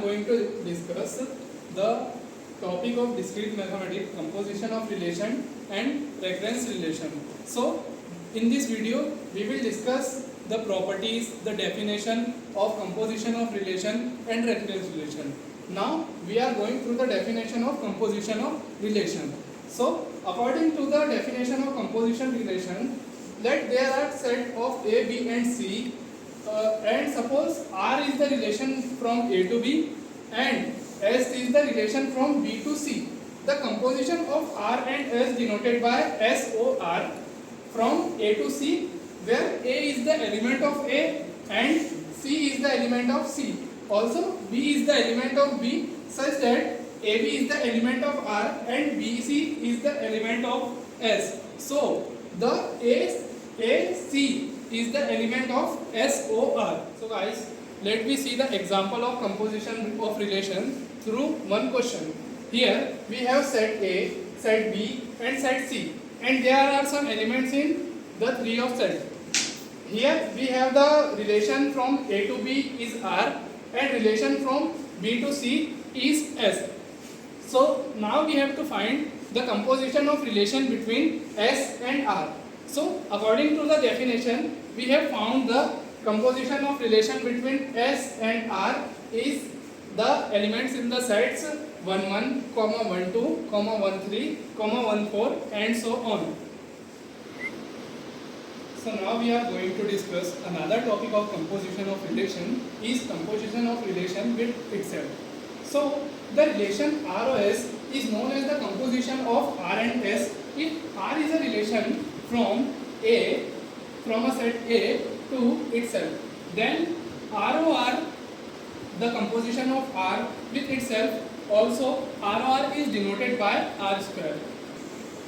going to discuss the topic of discrete mathematics, composition of relation and recurrence relation. So in this video we will discuss the properties, the definition of composition of relation and recurrence relation. Now we are going through the definition of composition of relation. So according to the definition of composition relation, let there are set of A, B and C, and suppose R is the relation from A to B and S is the relation from B to C. The composition of R and S denoted by SOR from A to C, where A is the element of A and C is the element of C. Also B is the element of B, such that AB is the element of R and BC is the element of S. So the AC is the element of SOR. So guys, let me see the example of composition of relation through one question. Here we have set A, set B and set C, and there are some elements in the three of set. Here we have the relation from A to B is R and relation from B to C is S. So now we have to find the composition of relation between S and R. So according to the definition, we have found the composition of relation between S and R is the elements in the sets 1 1, 1 2, 1 3, 1 4 and so on. So now we are going to discuss another topic of composition of relation is composition of relation with itself. So the relation ROS is known as the composition of R and S if R is a relation from a set A to itself. Then ROR, the composition of R with itself, also ROR is denoted by R square.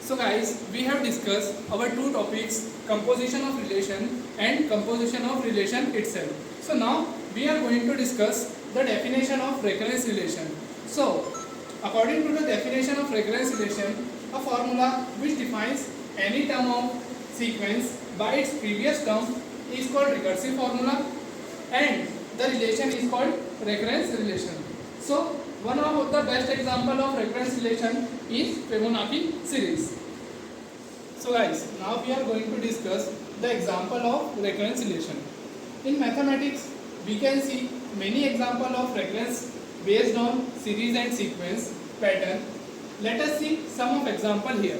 So guys, we have discussed our two topics, composition of relation and composition of relation itself. So now we are going to discuss the definition of recurrence relation. So according to the definition of recurrence relation, a formula which defines any term of sequence by its previous term is called recursive formula and the relation is called recurrence relation. So one of the best example of recurrence relation is Fibonacci series. So guys, now we are going to discuss the example of recurrence relation. In mathematics, we can see many examples of recurrence based on series and sequence pattern. Let us see some of example here.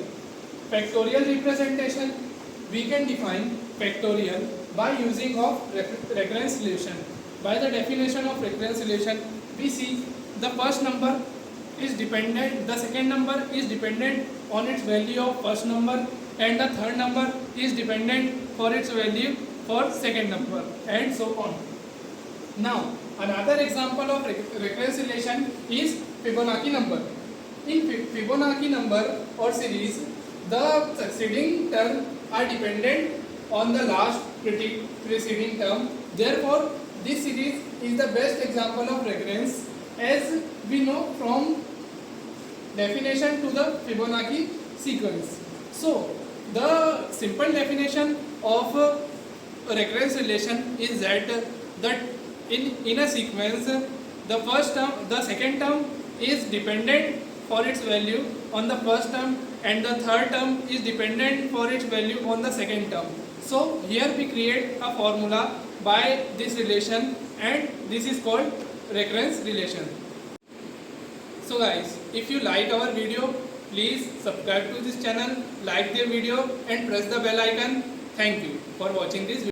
Factorial representation, we can define factorial by using of recurrence relation. By the definition of recurrence relation, we see the first number is dependent, the second number is dependent on its value of first number and the third number is dependent for its value for second number and so on. Now another example of recurrence relation is Fibonacci number. In Fibonacci number or series, the succeeding term are dependent on the last preceding term. Therefore, this series is the best example of recurrence, as we know from definition to the Fibonacci sequence. So, the simple definition of recurrence relation is that in a sequence, the first term, the second term is dependent for its value on the first term and the third term is dependent for its value on the second term. So here we create a formula by this relation and this is called recurrence relation. So guys, if you like our video, please subscribe to this channel, like the video and press the bell icon. Thank you for watching this video.